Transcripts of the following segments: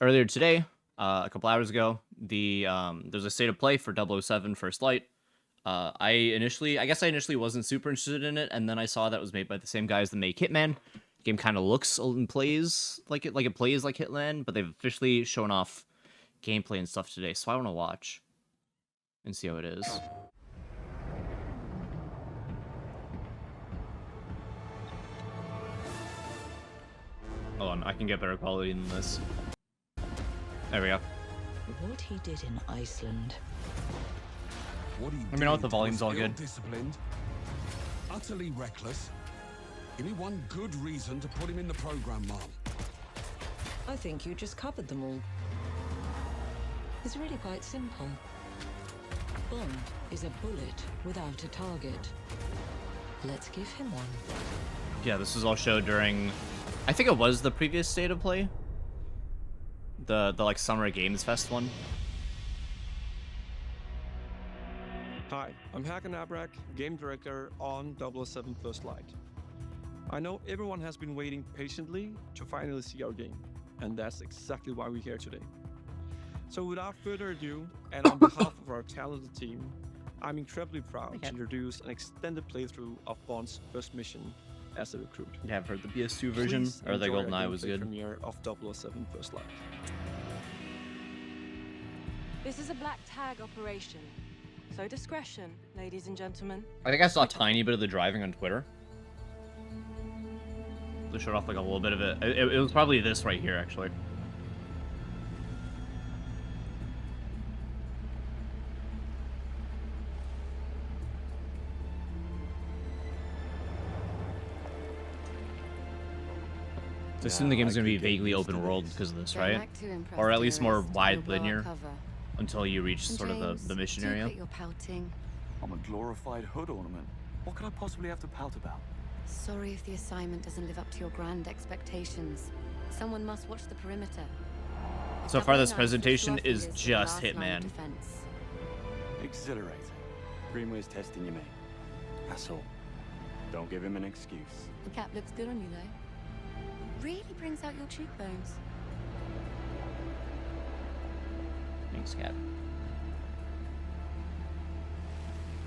earlier today, a couple hours ago, there's a state of play for 007 First Light. I guess I initially wasn't super interested in it, and then I saw that it was made by the same guys that make Hitman. The game kind of looks and plays like it plays like Hitman, but they've officially shown off gameplay and stuff today, so I want to watch and see how it is. Hold on, I can get better quality than this. There we go. What he did in Iceland. What he Let me know if did the volume's was all good. Ill-disciplined, utterly reckless. Give me one good reason to put him in the program, Mom. I think you just covered them all. It's really quite simple. Bond is a bullet without a target. Let's give him one. Yeah, this was all showed during, I think it was the previous state of play. The like Summer Games Fest one. Hi, I'm Hakan Abrak, game director on 007 First Light. I know everyone has been waiting patiently to finally see our game, and that's exactly why we're here today. So without further ado, and on behalf of our talented team, I'm incredibly proud to introduce an extended playthrough of Bond's first mission as a recruit. Yeah, I've heard the PS2 version, Please or the enjoy our GoldenEye was gameplay good. Premiere of 007 First Light. This is a black tag operation, so discretion, ladies and gentlemen. I think I saw a tiny bit of the driving on Twitter. They showed off like a little bit of it. It was probably this right here, actually. I assume the game's gonna be vaguely open world because of this, right? Or at least more wide linear until you reach sort of the mission area. You're pouting. I'm a glorified hood ornament. What could I possibly have to pout about? Sorry if the assignment doesn't live up to your grand expectations. Someone must watch the perimeter. So far, this presentation is just Hitman. Exhilarating. Greenway's testing you, mate. That's all. Don't give him an excuse. The cap looks good on you, though. Really brings out your cheekbones. Thanks, Cap.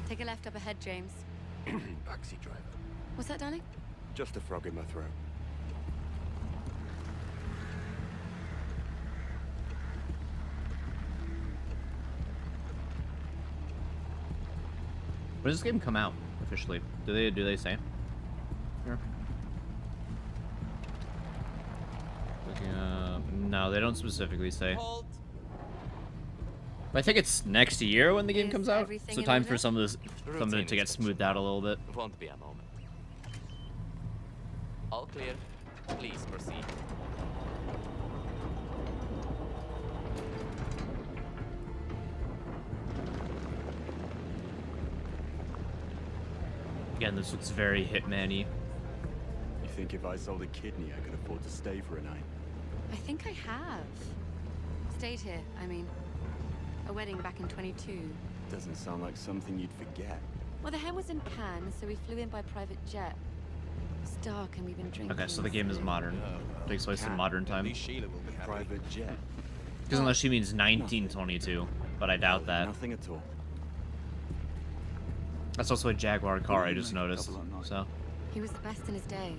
Take a left up ahead, James. Backseat driver. What's that, darling? Just a frog in my throat. When does this game come out officially? Do they say? Here. No, they don't specifically say. Halt. But I think it's next year when the game Is comes out. everything So in time order? for some of it to get smoothed out a little bit. Won't be a moment. All clear. Please proceed. Again, this looks very Hitman-y. You think if I sold a kidney, I could afford to stay for a night? I think I have. Stayed here, I mean. A wedding back in 22. Doesn't sound like something you'd forget. Well, the hen was in Cannes, so we flew in by private jet. It's dark and we've been drinking. Okay, so the game is modern. Takes place in modern time. Sheila will be happy. Private jet. Because unless she means 1922, but I doubt that. Nothing at all. That's also a Jaguar car I just noticed. So He was the best in his day.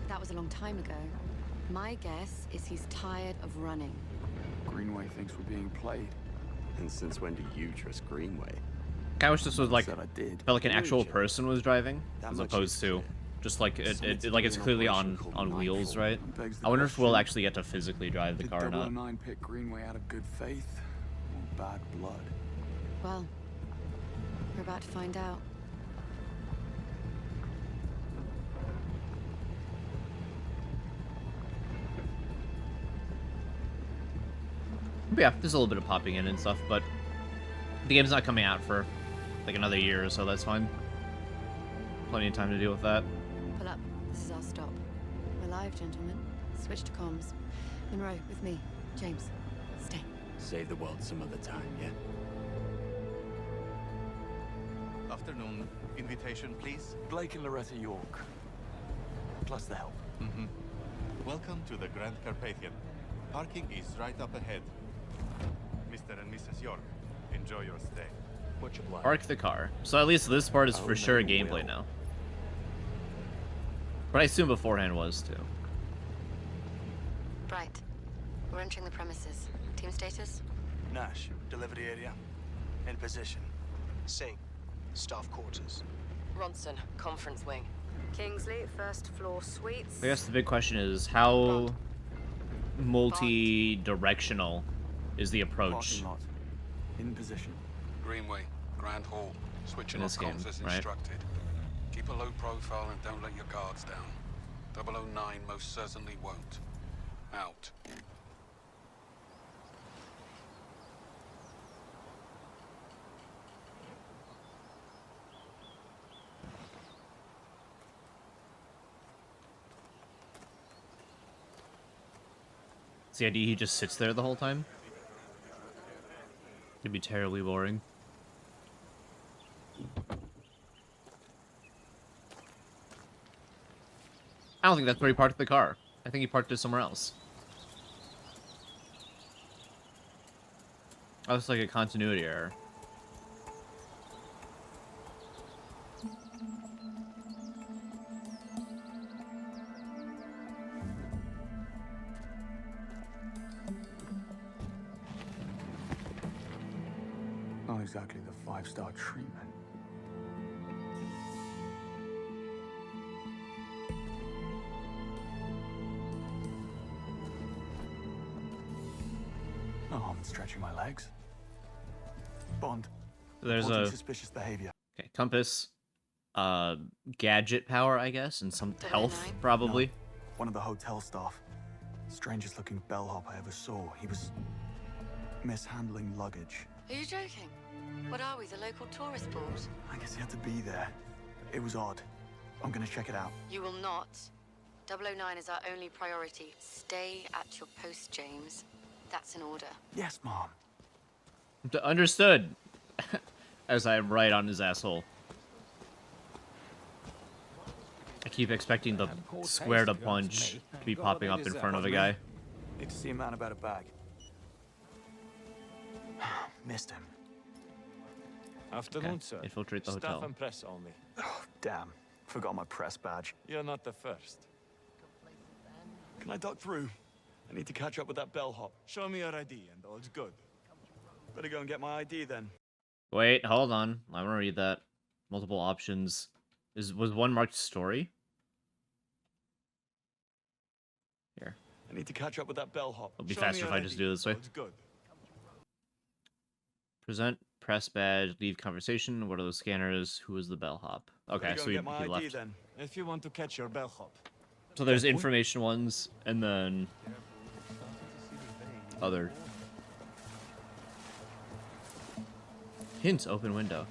That was a long time ago. My guess is he's tired of running. Greenway thinks we're being played. And since when do you trust Greenway? I wish this was like Said I did. felt like an actual Would you? person was driving, That as much opposed is to clear. just like Something to like do it's an clearly operation on called wheels, Nightfall. right? Begs the I wonder if we'll question. actually get to physically drive the Did car or not. 009 pick Greenway out of good faith or bad blood? Well, we're about to find out. But yeah, there's a little bit of popping in and stuff, but the game's not coming out for like another year or so. That's fine. Plenty of time to deal with that. Pull up. This is our stop. We're live, gentlemen. Switch to comms. Monroe, with me. James, stay. Save the world some other time, yeah? Afternoon. Invitation, please. Blake and Loretta York. Plus the help. Welcome to the Grand Carpathian. Parking is right up ahead. Mr. and Mrs. York, enjoy your stay. Much obliged. Park the car. So at least this part is for sure gameplay now. But I assume beforehand was too. Right. We're entering the premises. Team status? Nash, delivery area. In position. Singh, staff quarters. Ronson, conference wing. Kingsley, first floor suites. I guess the big question is how multi-directional is the approach Parking lot. In position. Greenway, Grand Hall. Switching in on this game, comms as right? instructed. Keep a low profile and don't let your guards down. 009 most certainly won't. Out. Is the idea he just sits there the whole time? It'd be terribly boring. I don't think that's where he parked the car. I think he parked it somewhere else. Oh, it's like a continuity error. Not exactly the 5-star treatment. Oh, I'm stretching my legs. Bond. There's reporting a suspicious behavior. okay, compass, gadget power, I guess, and some health, probably. No, one of the hotel staff. Strangest looking bellhop I ever saw. He was mishandling luggage. Are you joking? What are we, the local tourist board? I guess he had to be there. It was odd. I'm gonna check it out. You will not. 009 is our only priority. Stay at your post, James. That's an order. Yes, Mom. Understood. As I am right on his asshole. I keep expecting the square to punch to be popping up in front of a guy. Need to see a man about a bag. Missed him. Afternoon, Okay. sir. Infiltrate the Staff hotel. and press only. Oh, damn. Forgot my press badge. You're not the first. Can I duck through? I need to catch up with that bellhop. Show me your ID and all's good. Better go and get my ID then. Wait, hold on. I want to read that. Multiple options. Was one marked story? Here. I need to catch up with that bellhop. It'll be Show me faster if your I just ID, do it this way. all's good. Present, press badge, leave conversation. What are those scanners? Who is the bellhop? Okay, Better go so and he get my ID left. then. If you want to catch your bellhop. So there's information ones, and then other. Hints, open window.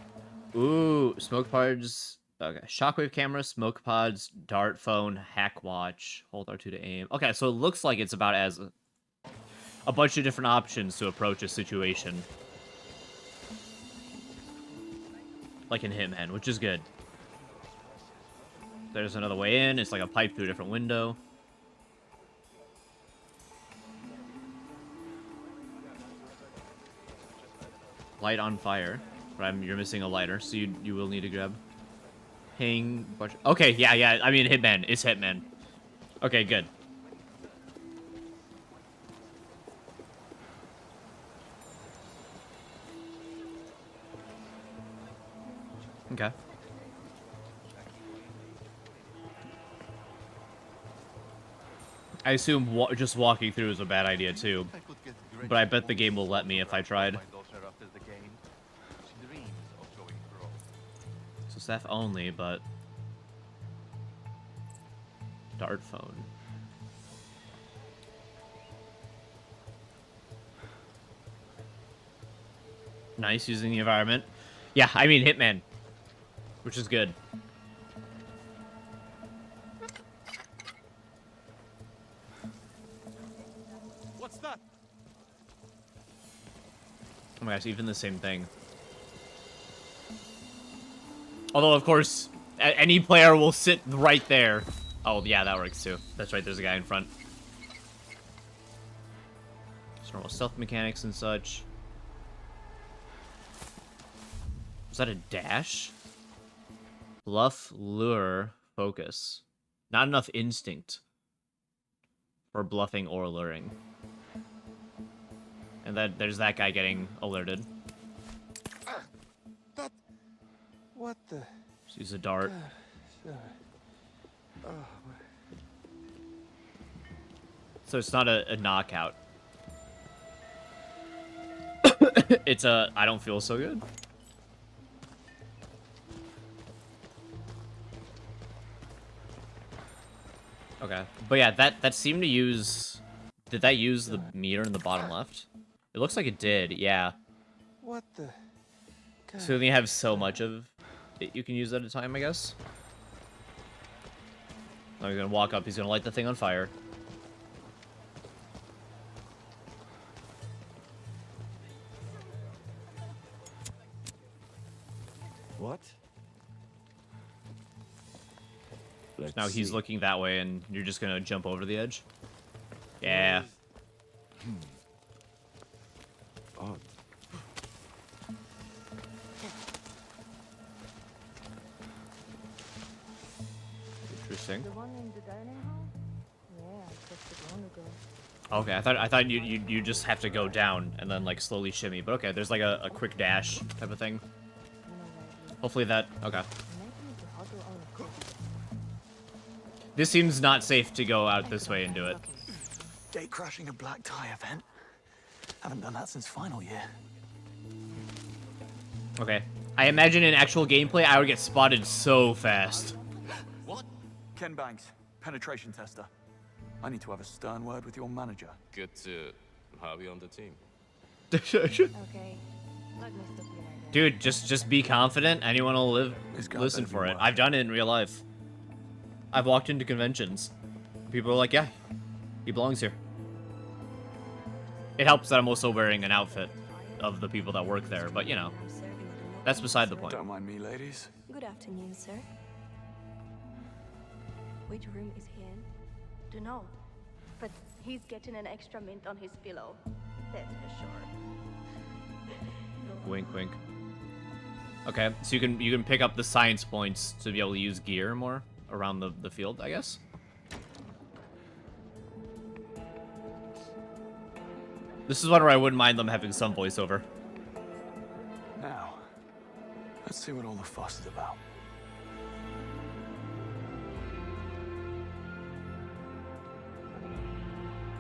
Ooh, smoke pods. Okay, shockwave camera, smoke pods, dart phone, hack watch, hold R2 to aim. Okay, so it looks like it's about as a bunch of different options to approach a situation. Like in Hitman, which is good. There's another way in. It's like a pipe through a different window. Light on fire. But you're missing a lighter, so you will need to grab. Hang. Okay, yeah. I mean, Hitman. It's Hitman. Okay, good. Okay. I assume just walking through is a bad idea too, but I bet the game will let me if I tried. So staff only, but dart phone. Nice using the environment. Yeah, I mean Hitman, which is good. What's that? Oh my gosh, even the same thing. Although, of course, any player will sit right there. Oh, yeah, that works too. That's right, there's a guy in front. Normal stealth mechanics and such. Was that a dash? Bluff, lure, focus. Not enough instinct for bluffing or luring. And then there's that guy getting alerted. What the? Just use a dart. Oh, So it's not a knockout. It's a I don't feel so good. Okay. But yeah, that seemed to use... Did that use the meter in the bottom left? It looks like it did, yeah. what the? So you only have so much of it you can use at a time, I guess. Now he's gonna walk up, he's gonna light the thing on fire. What? Let's Now he's see. looking that way and you're just gonna jump over the edge. Yeah. Odd. Interesting. The one in the dining hall? Yeah, I tested long ago. Okay, I thought you just have to go down and then like slowly shimmy, but okay, there's like a quick dash type of thing. Hopefully that okay. This seems not safe to go out this way and do it. Gate crashing a black tie event. Haven't done that since final year. Okay. I imagine in actual gameplay I would get spotted so fast. What? Ken Banks, penetration tester. I need to have a stern word with your manager. Good to have you on the team. Okay. Let me stop you right there. Dude, just be confident. Anyone will listen better for be it. worth I've done it in real life. I've walked into conventions. People are like, yeah, he belongs here. It helps that I'm also wearing an outfit of the people that work there, but you know, that's beside the point. Don't mind me, ladies. Good afternoon, sir. Which room is he in? Dunno. But he's getting an extra mint on his pillow. That's for sure. Wink, wink. Okay, so you can pick up the science points to be able to use gear more around the field, I guess. This is one where I wouldn't mind them having some voiceover. Now, let's see what all the fuss is about.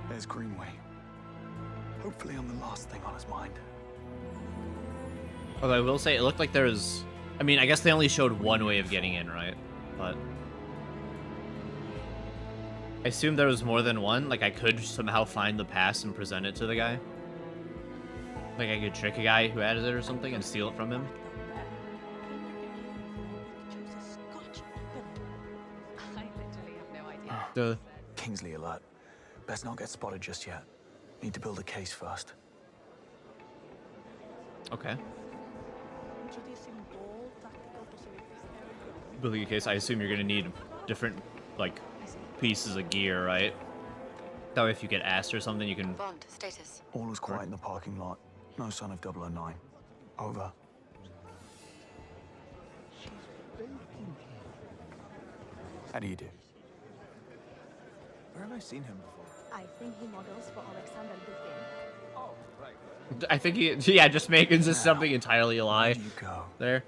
There's Greenway. Hopefully I'm the last thing on his mind. Although I will say, it looked like there was... I mean, I guess they only showed one way of getting in, right? But... I assume there was more than one. Like, I could somehow find the pass and present it to the guy. Like, I could trick a guy who had it or something and steal it from him. I literally have no idea. The... Kingsley alert. Best not get spotted just yet. Need to build a case first. Okay. Building a case, I assume you're gonna need different, like, pieces of gear, right? That way if you get asked or something, you can... Bond, status. All is quiet in the parking lot. No sign of 009. Over. How do you do? Where have I seen him before? I think he models for Alexander Dupin. Oh, right. I think he... Yeah, just making this something entirely a lie. Where do you go? There.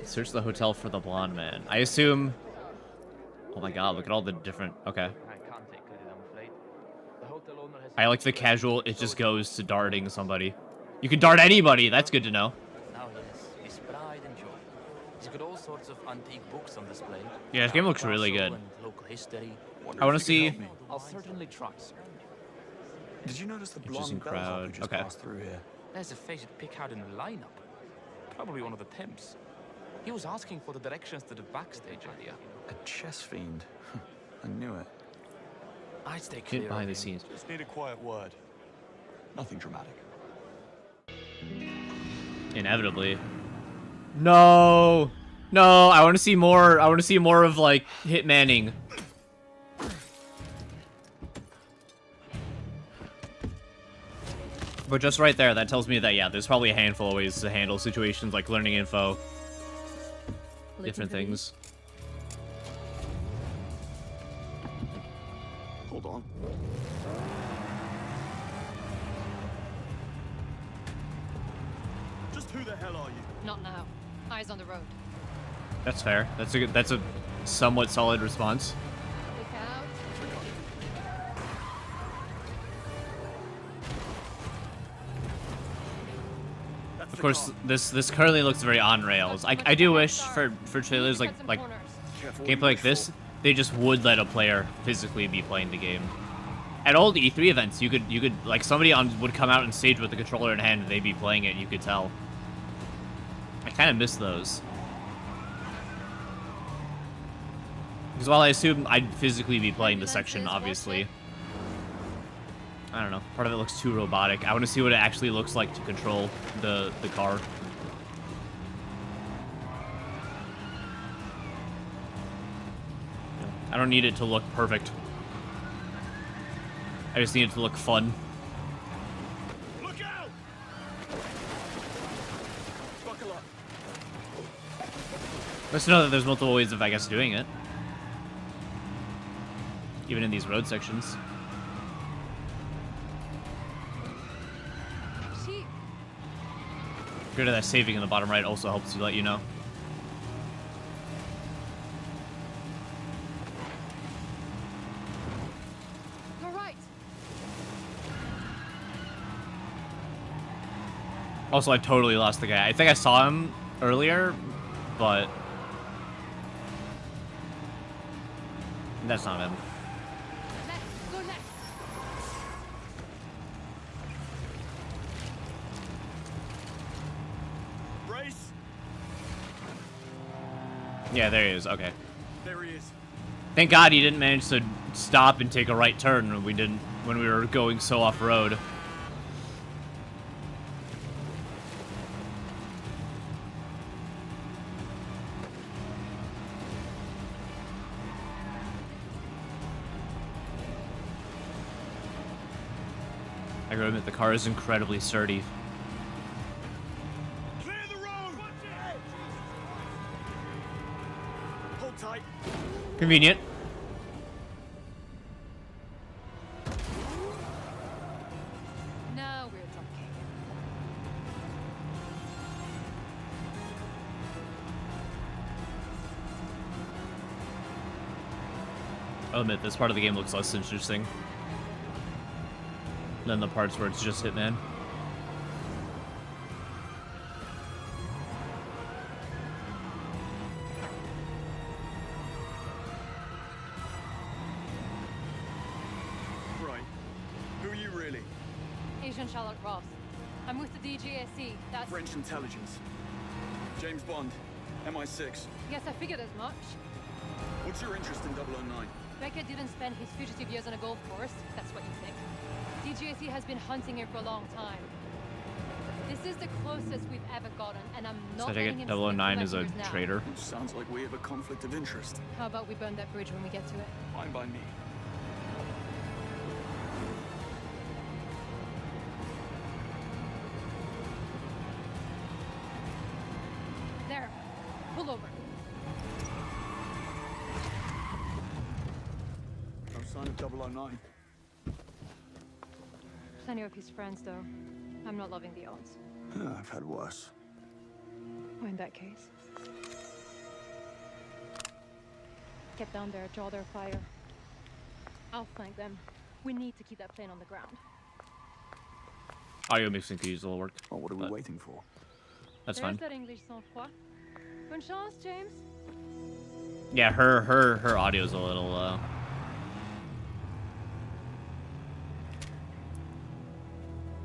Search the hotel for the blonde man. I assume... Oh my god, look at all the different... Okay. I like the casual, it just goes to darting somebody. You can dart anybody, that's good to know. Now yes, his pride and joy. He's got all sorts of antique books on display. Yeah, this game looks really good. And local history. I want to see... I'll certainly try, sir. Did you notice the Interesting blonde bellhop who crowd. just Okay. passed through here? There's a face at pick out in the lineup. Probably one of the temps. He was asking for the directions to the backstage area. A chess fiend. I knew it. I'd stay clear Get behind of the him. scenes. Just need a quiet word. Nothing dramatic. Inevitably. No! No, I want to see more. I want to see more of, like, Hitmaning. But just right there, that tells me that, yeah, there's probably a handful of ways to handle situations like learning info, different things. Hold on. Just who the hell are you? Not now. Eyes on the road. That's fair. That's a somewhat solid response. Look out. Of course, this currently looks very on rails. I do wish for trailers like gameplay like this, they just would let a player physically be playing the game. At old E3 events, you could like somebody would come out on stage with the controller in hand and they'd be playing it, and you could tell. I kind of miss those. Because while I assume I'd physically be playing the section, obviously, I don't know, part of it looks too robotic. I want to see what it actually looks like to control the car. I don't need it to look perfect. I just need it to look fun. Look out! Buckle up. Let's know that there's multiple ways of, I guess, doing it. Even in these road sections. Good at that saving in the bottom right also helps to let you know. You're right. Also, I totally lost the guy. I think I saw him earlier, but that's not him. Go next. Brace. Yeah, there he is. Okay. There he is. Thank God he didn't manage to stop and take a right turn when we were going so off road. I gotta admit, the car is incredibly sturdy. Clear the road. Watch it. Hold tight. Convenient. Now we're talking. I'll admit, this part of the game looks less interesting than the parts where it's just Hitman. Right. Who are you really? Agent Charlotte Ross. I'm with the DGSE. That's French intelligence. James Bond, MI6. Yes, I figured as much. What's your interest in 009? Beckett didn't spend his fugitive years on a golf course. That's what you think. DGSE has been hunting him for a long time. This is the closest we've ever gotten, and I'm not So I letting take him it slip 009 through is my a fingers now. traitor. Sounds like we have a conflict of interest. How about we burn that bridge when we get to it? Fine by me. There. Pull over. No sign of 009. Plenty of his friends, though. I'm not loving the odds. I've had worse. Well, in that case. Get down there, draw their fire. I'll flank them. We need to keep that plane on the ground. Audio mixing could use a little work. Well, what are we waiting for? That's There's fine. that English sang-froid. Bonne chance, James. Yeah, her audio's a little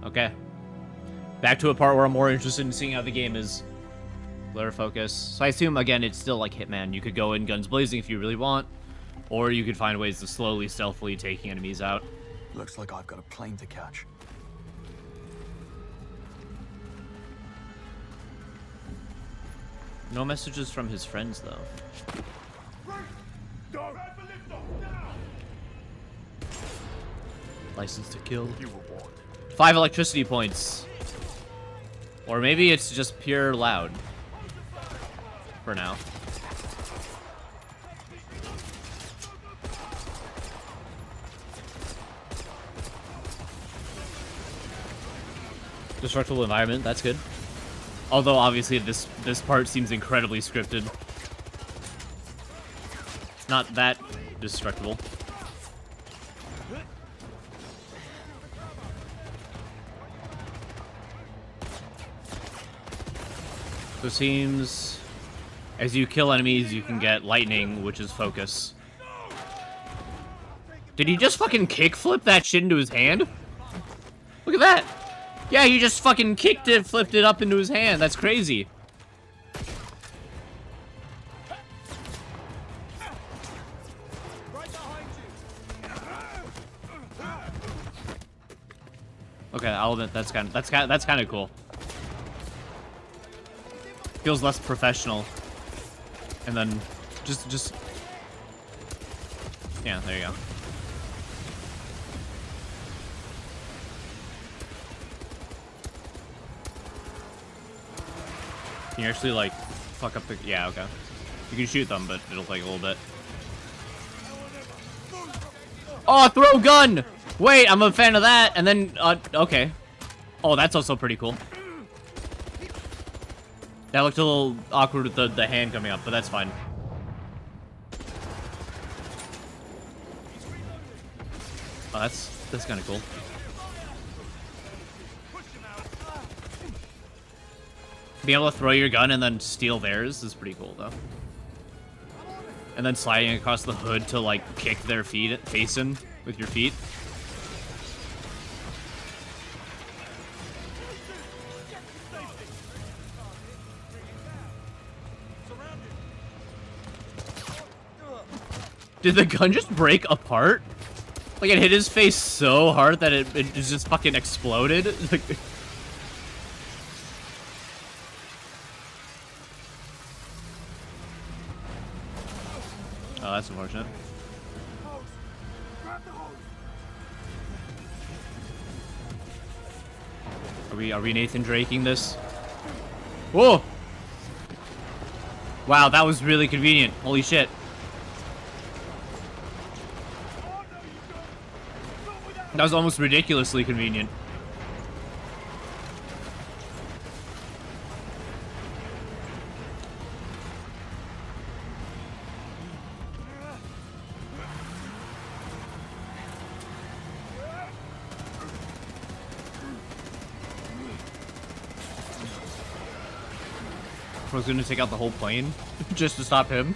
Okay. Back to a part where I'm more interested in seeing how the game is. Blur focus. So I assume, again, it's still like Hitman. You could go in guns blazing if you really want, or you could find ways of slowly, stealthily taking enemies out. Looks like I've got a plane to catch. No messages from his friends, though. License to kill. You reward. 5 electricity points. Or maybe it's just pure loud. For now. Destructible environment, that's good. Although obviously this part seems incredibly scripted. Not that destructible. So it seems as you kill enemies, you can get lightning, which is focus. Did he just fucking kickflip that shit into his hand? Look at that! Yeah, he just fucking kicked it, flipped it up into his hand. That's crazy. Okay, I'll admit that's kind of cool. Feels less professional. And then just yeah, there you go. Can you actually like fuck up the yeah, okay. You can shoot them, but it'll take a little bit. Oh, throw gun! Wait, I'm a fan of that, and then okay. Oh, that's also pretty cool. That looked a little awkward with the hand coming up, but that's fine. Oh, that's kind of cool. Being able to throw your gun and then steal theirs is pretty cool, though. And then sliding across the hood to, like, kick their face in with your feet. Did the gun just break apart? Like, it hit his face so hard that it just fucking exploded? Like... Oh, that's unfortunate. Are we Nathan Draking this? Whoa! Wow, that was really convenient. Holy shit. That was almost ridiculously convenient. I was gonna take out the whole plane just to stop him.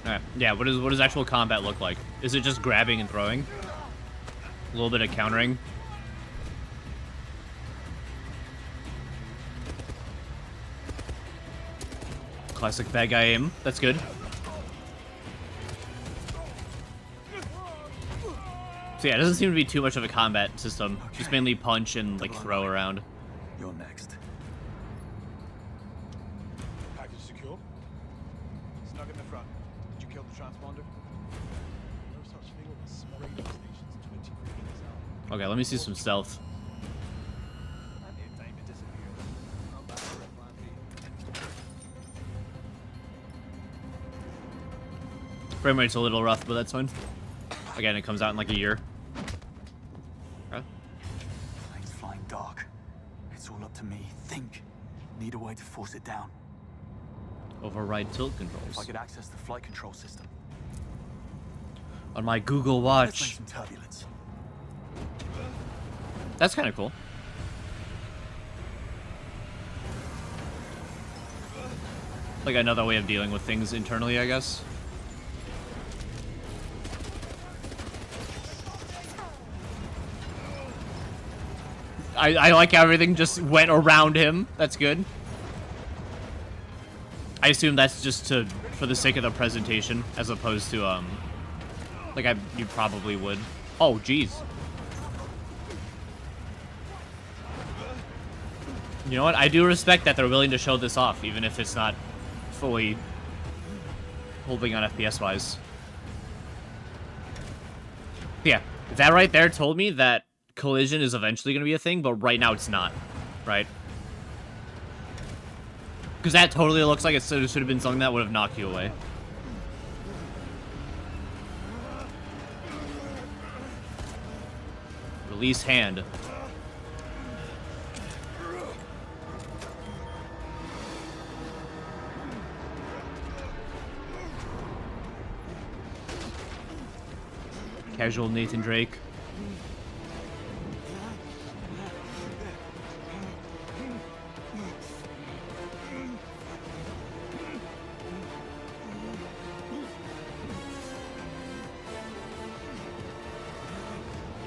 Alright, yeah, what does actual combat look like? Is it just grabbing and throwing? A little bit of countering? Classic bad guy aim. That's good. So yeah, it doesn't seem to be too much of a combat system. Okay. Just mainly punch and like throw around. You're next. Package secure. Snug in the front. Did you kill the transponder? No such thing with a small radio stations 23 meters out. Okay, let me see some stealth. Frame rate's a little rough, but that's fine. Again, it comes out in like a year. Okay. Plane's flying dark. It's all up to me. Think. Need a way to force it down. Override tilt controls. If I could access the flight control system. On my Google Let's make Watch. some turbulence. That's kind of cool. Like another way of dealing with things internally, I guess. I like how everything just went around him. That's good. I assume that's just for the sake of the presentation, as opposed to like you probably would. Oh, jeez. You know what? I do respect that they're willing to show this off, even if it's not fully holding on FPS wise. Yeah, that right there told me that collision is eventually going to be a thing, but right now it's not, right? Because that totally looks like it should have been something that would have knocked you away. Release hand. Casual Nathan Drake.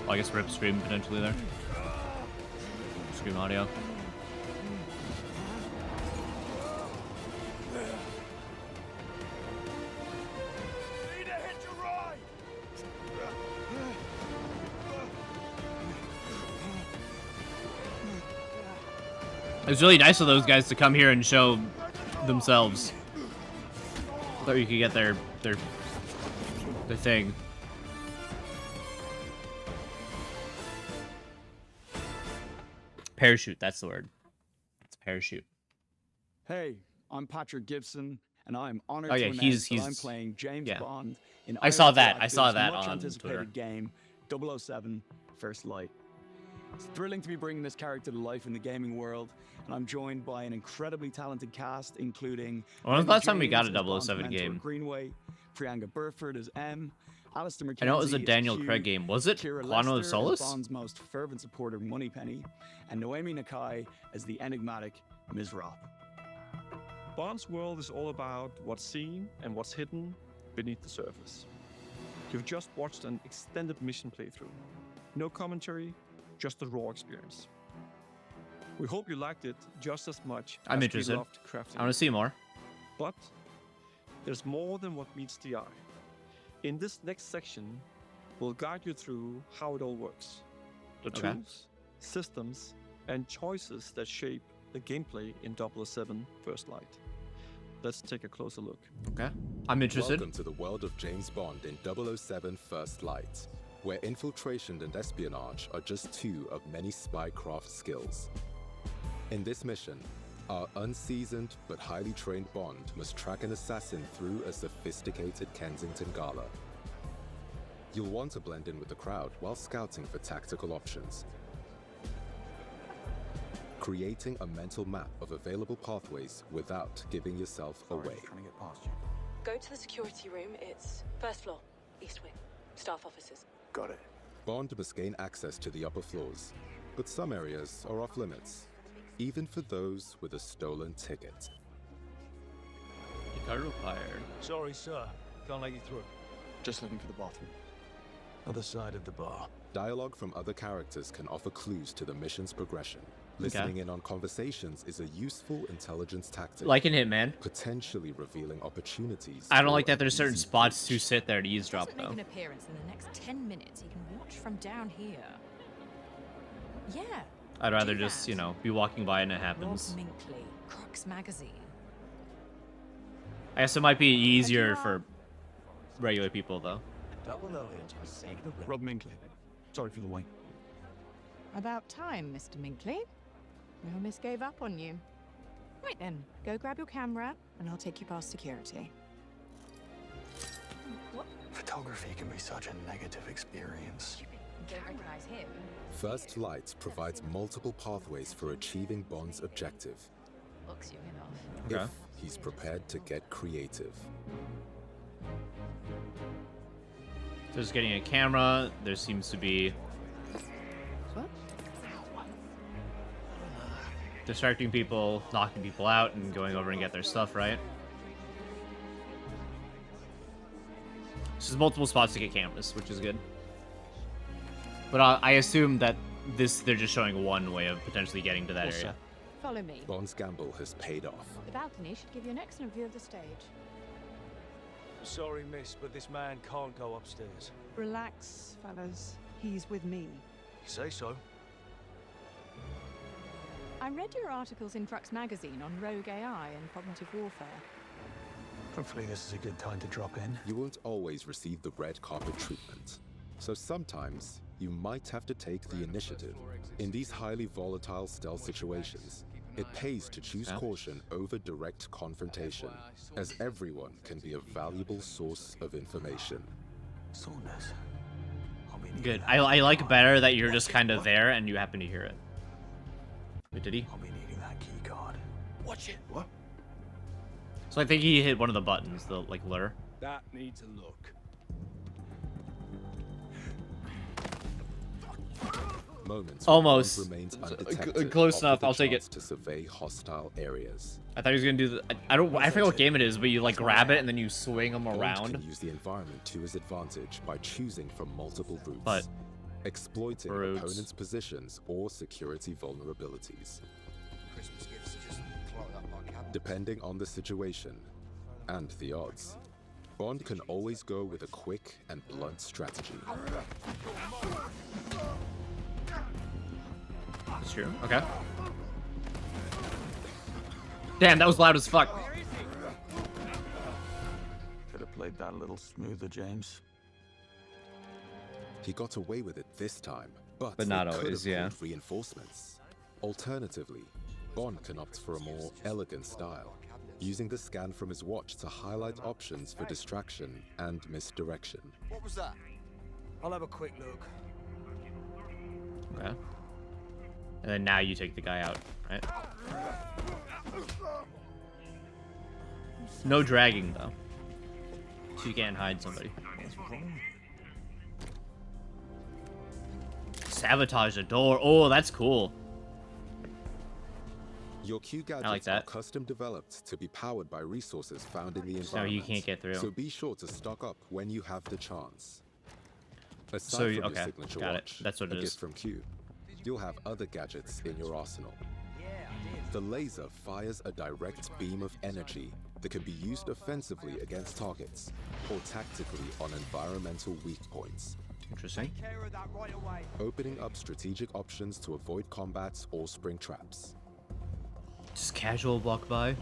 Oh, I guess rip stream potentially there. Stream audio. It was really nice of those guys to come here and show themselves. Thought you could get their thing. Parachute, that's the word. It's parachute. Hey, I'm Patrick Gibson, and I'm honored Oh, yeah, to he's announce that I'm playing James Bond in I saw Iron that. I Galactic's saw that much on anticipated Twitter. game 007 First Light. It's thrilling to be bringing this character to life in the gaming world, and I'm joined by an incredibly talented cast, including When was the last time we got a James as Bond's 007 mentor, game? Greenway, Priyanka Burford as M, Alistair McKenzie I know it was a as Daniel Q, Craig game. Was it Keira Quantum of Lester as Solace? Bond's most fervent supporter, Moneypenny, and Noemi Nakai as the enigmatic Ms. Roth. Bond's world is all about what's seen and what's hidden beneath the surface. You've just watched an extended mission playthrough. No commentary, just the raw experience. We hope you liked it just as much I'm as interested. we loved crafting I want to see more. But there's more than what meets the eye. In this next section, we'll guide you through how it all works. The Okay. tools, systems, and choices that shape the gameplay in 007 First Light. Let's take a closer look. Okay. I'm interested. Welcome to the world of James Bond in 007 First Light, where infiltration and espionage are just two of many spycraft skills. In this mission, our unseasoned but highly trained Bond must track an assassin through a sophisticated Kensington gala. You'll want to blend in with the crowd while scouting for tactical options. Creating a mental map of available pathways without giving yourself away. Go to the security room. It's first floor, east wing, staff offices. Got it. Bond must gain access to the upper floors, but some areas are off limits, even for those with a stolen ticket. Card required. Sorry, sir. Can't let you through. Just looking for the bathroom. Other side of the bar. Dialogue from other characters can offer clues to the mission's progression. Listening in on conversations is a useful intelligence tactic. Like in Hitman. Potentially revealing opportunities. I don't for like that an there's certain easy spots to sit there to eavesdrop Doesn't make though. an appearance in the next 10 minutes. You can watch from down here. Yeah. I'd rather do just, that. you know, be walking by and it Rob happens. Minkley, Crux Magazine. I guess it might be easier for regular people though. Rob Minkley. Sorry for the wait. About time, Mr. Minkley. No miss gave up on you. Right then, go grab your camera, and I'll take you past security. What? Photography can be such a negative experience. You don't recognize him? First Light provides multiple pathways for achieving Bond's objective, Looks you enough. if he's prepared to get creative. So just getting a camera, there seems to be What? distracting people, knocking people out, and going over and get their stuff, right? So there's multiple spots to get cameras, which is good. But I assume that they're just showing one way of potentially getting to that area. Follow me. Bond's gamble has paid off. The balcony should give you an excellent view of the stage. Sorry, miss, but this man can't go upstairs. Relax, fellas. He's with me. You say so. I read your articles in Crux Magazine on rogue AI and cognitive warfare. Hopefully this is a good time to drop in. You won't always receive the red carpet treatment, so sometimes you might have to take the initiative. In these highly volatile stealth situations, it pays to choose caution over direct confrontation, as everyone can be a valuable source of information. Saunders. Good. I like better that you're just kind of there and you happen to hear it. Wait, did he? I'll be needing that key card. Watch it. What? So I think he hit one of the buttons, the like lure. That needs a look. Moments Almost. remains undetected Close enough. offer the I'll take it. chance to survey hostile areas. I thought he was gonna do the. I forget what game it is, but you like grab it and then you swing them Bond around. can use the environment to his advantage by choosing from multiple routes, But exploiting opponents' positions or security vulnerabilities. Christmas gifts are just clogged up my cabinet. Depending on the situation and the odds, Bond can always go with a quick and blunt strategy. That's true. Okay. Damn, that was loud as fuck. Could have played that a little smoother, James. He got away with it this time, but not they could always, have yeah. pulled reinforcements. Alternatively, Bond can opt for a more elegant style, using the scan from his watch to highlight options for distraction and misdirection. What was that? I'll have a quick look. Okay. And then now you take the guy out, right? No dragging though. So you can't hide somebody. Sabotage the door. Oh, that's cool. Your Q gadgets like that. are custom developed to be powered by resources found in the environment. So you can't get through. So be sure to stock up when you have the chance. Aside So, from your okay, signature got it. watch, That's what it a is. gift from Q, you'll have other gadgets in your arsenal. The laser fires a direct beam of energy that can be used offensively against targets or tactically on environmental weak points, Interesting. Care of that right away. opening up strategic options to avoid combats or spring traps. Just casual walk by.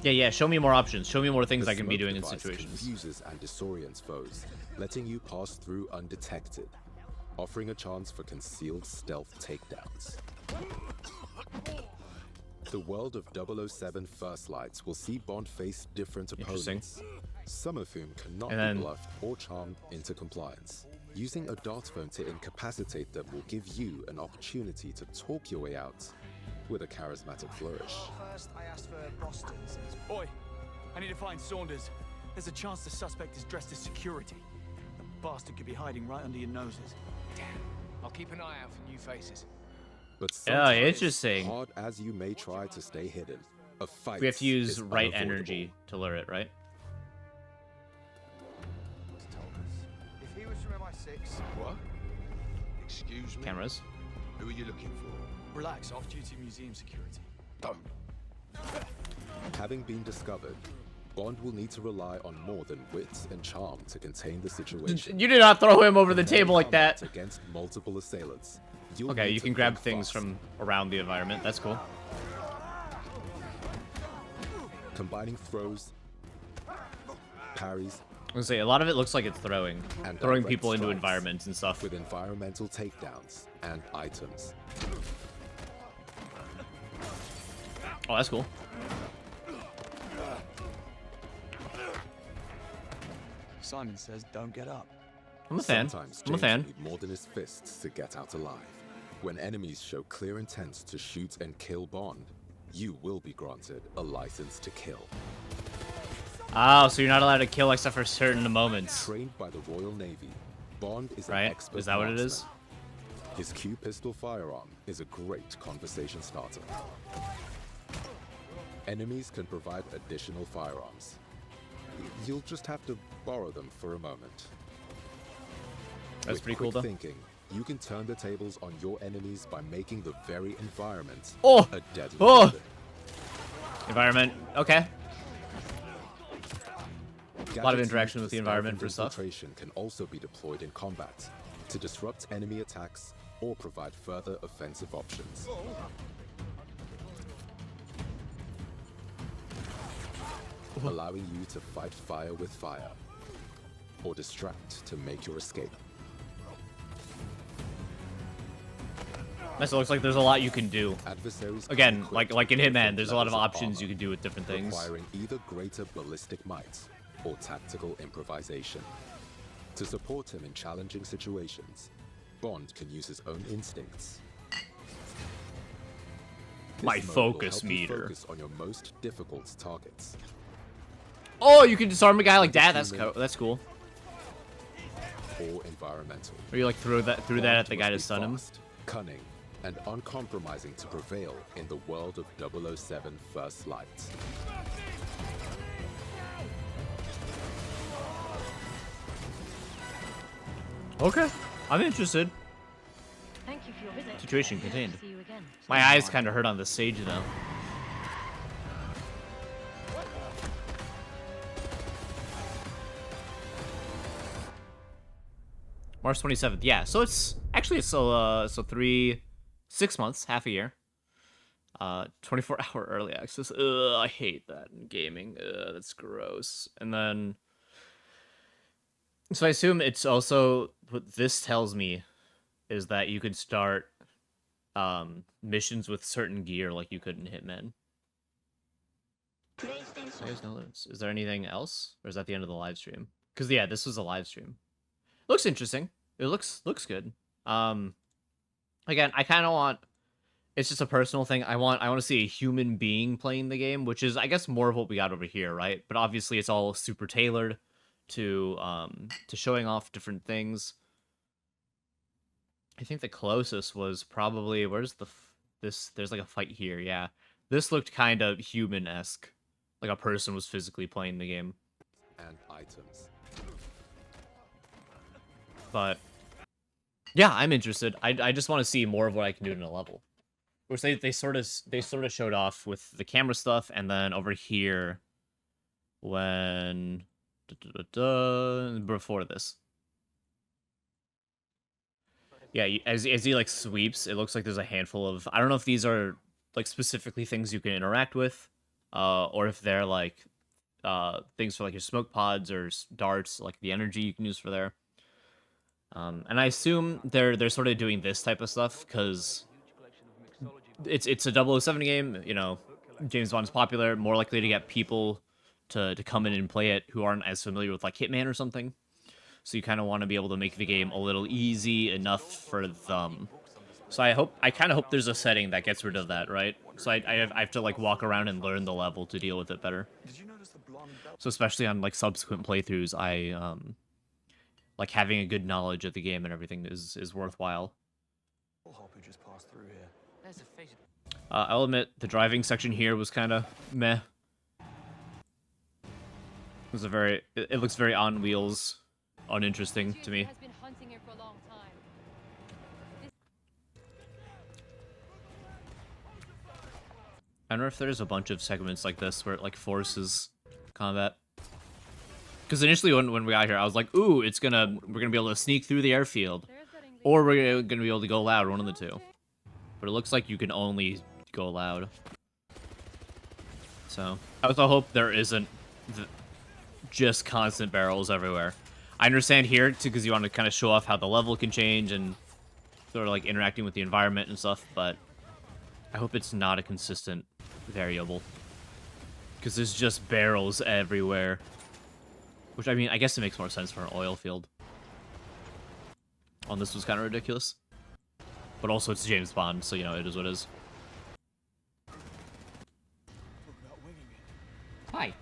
Yeah. Show me more options. Show me more things The I can be smoke doing in device situations. confuses and disorients foes, letting you pass through undetected, offering a chance for concealed stealth takedowns. The world of 007 First Lights will see Bond face different Interesting. opponents, some of whom cannot And then- be bluffed or charmed into compliance. Using a dart phone to incapacitate them will give you an opportunity to talk your way out with a charismatic flourish. First, I asked for Boston's. Oi, I need to find Saunders. There's a chance the suspect is dressed as security. The bastard could be hiding right under your noses. Damn. I'll keep an eye out for new faces. But Yeah, sometimes, interesting. hard as you may try to stay hidden, a fight We have to use is right unavoidable. energy to lure it, right? If he was from MI6. What? Excuse me? Cameras. Who are you looking for? Relax, off-duty museum security. Don't. Having been discovered, Bond will need to rely on more than wit and charm to contain the situation. You did not throw him over the table like that. Against multiple assailants. You'll Okay, need you to can grab think things fast. from around the environment. That's cool. Combining throws, parries, I was gonna say, a lot of it looks like it's throwing direct people into strikes environments and stuff. with environmental takedowns and items. Oh, that's cool. Simon says don't get up. I'm a fan. Sometimes I'm a James fan. need more than his fists to get out alive. When enemies show clear intent to shoot and kill Bond, you will be granted a license to kill. Oh, so you're not allowed to kill except for certain moments. Trained by the Royal Navy, Bond is an Right? expert Is that what it is? marksman. His Q pistol firearm is a great conversation starter. Enemies can provide additional firearms. You'll just have to borrow them for a moment. That's With pretty cool, quick though. thinking, you can turn the tables on your enemies by making the very environment Oh! a deadly Oh! weapon. Environment. Okay. A lot of Gadgets interaction used with the for environment stealth for and stuff. infiltration can also be deployed in combat to disrupt enemy attacks or provide further offensive allowing you to fight fire with fire, or distract to make your escape. Nice, it looks like there's a lot you can do. Adversaries Again, like in Hitman, there's a lot of levels of options armor, you can do with different things. requiring either greater ballistic might or tactical improvisation. To support him in challenging situations, Bond can use his own instincts. My This mode will focus help you meter. focus on your most difficult targets. Oh, you can disarm a guy like that. That's cool. Or environmental. Or you like throw that at the guy to Must be stun him. fast, cunning, and uncompromising to prevail in the world of 007 First Light. Okay, I'm interested. Thank you for your visit. Situation contained. See you again. My eyes kind of hurt on the stage though. March 27th. Yeah, so it's actually so 6 months, half a year. 24-hour early access. Ugh, I hate that in gaming. Ugh, that's gross. And then so I assume it's also what this tells me is that you could start missions with certain gear like you could in Hitman. I guess no limits. Is there anything else, or is that the end of the live stream? Because yeah, this was a live stream. Looks interesting. It looks good. Again, I kind of want. It's just a personal thing. I want to see a human being playing the game, which is I guess more of what we got over here, right? But obviously, it's all super tailored to showing off different things. I think the closest was probably where's this? There's like a fight here. Yeah, this looked kind of human-esque, like a person was physically playing the game. And items. But yeah, I'm interested. I just want to see more of what I can do in a level. Which they sort of showed off with the camera stuff, and then over here when before this. Yeah, as he like sweeps, it looks like there's a handful of, I don't know if these are like specifically things you can interact with, or if they're like things for like your smoke pods or darts, like the energy you can use for there. And I assume they're sort of doing this type of stuff because it's a 007 game. You know, James Bond's popular, more likely to get people to come in and play it who aren't as familiar with like Hitman or something. So you kind of want to be able to make the game a little easy enough for them. So I kind of hope there's a setting that gets rid of that, right? So I have to like walk around and learn the level to deal with it better. So especially on like subsequent playthroughs, I like having a good knowledge of the game and everything is worthwhile. I'll admit the driving section here was kind of meh. It was it looks very on wheels, uninteresting to me. I wonder if there's a bunch of segments like this where it like forces combat. Because initially when we got here, I was like, ooh, we're gonna be able to sneak through the airfield, or we're gonna be able to go loud, one of the two. But it looks like you can only go loud. So I also hope there isn't just constant barrels everywhere. I understand here too, because you want to kind of show off how the level can change and sort of like interacting with the environment and stuff. But I hope it's not a consistent variable, because there's just barrels everywhere. Which, I mean, I guess it makes more sense for an oil field. Oh, this was kind of ridiculous. But also, it's James Bond, so, you know, it is what it is. Hi.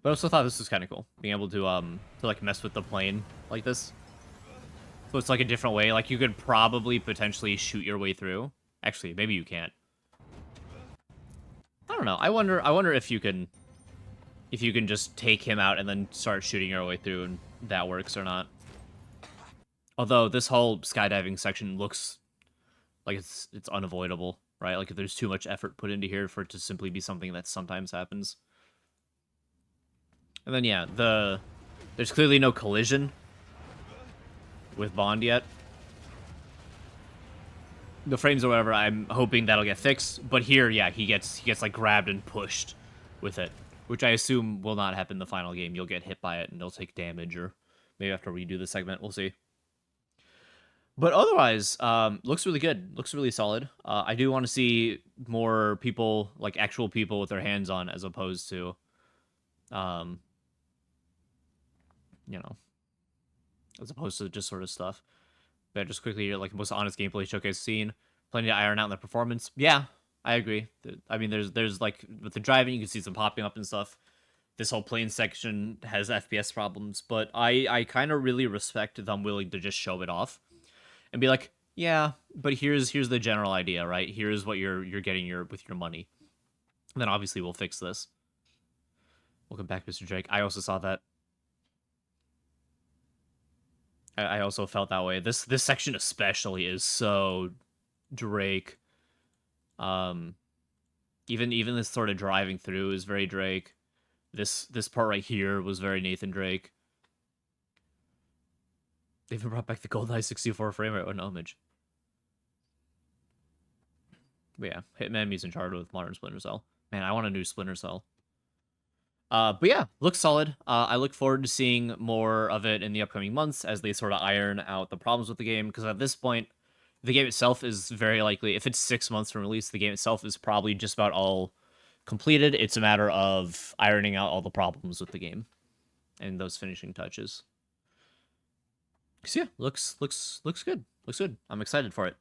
But I also thought this was kind of cool, being able to like, mess with the plane like this. So it's, like, a different way. Like, you could probably potentially shoot your way through. Actually, maybe you can't. I don't know. I wonder if you can just take him out and then start shooting your way through, and that works or not. Although this whole skydiving section looks like it's unavoidable, right? Like if there's too much effort put into here for it to simply be something that sometimes happens. And then yeah, there's clearly no collision with Bond yet. the frames or whatever, I'm hoping that'll get fixed. But here, yeah, he gets like grabbed and pushed with it, which I assume will not happen in the final game. You'll get hit by it and they'll take damage, or maybe have to redo the segment. We'll see. But otherwise, looks really good. Looks really solid. I do want to see more people, like actual people with their hands on, as opposed to, you know, as opposed to just sort of stuff. But just quickly, like most honest gameplay showcase scene, plenty to iron out in the performance. Yeah, I agree. I mean, there's like with the driving, you can see some popping up and stuff. This whole plane section has FPS problems, but I kind of really respect them willing to just show it off and be like, yeah, but here's the general idea, right? Here's what you're getting with your money. And then obviously we'll fix this. Welcome back, Mr. Drake. I also saw that. I also felt that way. This section especially is so Drake. Even this sort of driving through is very Drake. This part right here was very Nathan Drake. They even brought back the GoldenEye 64 frame rate on homage. But yeah, Hitman meets Uncharted with modern Splinter Cell. Man, I want a new Splinter Cell. But yeah, looks solid. I look forward to seeing more of it in the upcoming months as they sort of iron out the problems with the game, because at this point, the game itself is very likely, if it's 6 months from release, the game itself is probably just about all completed. It's a matter of ironing out all the problems with the game and those finishing touches. So yeah, looks good. Looks good. I'm excited for it.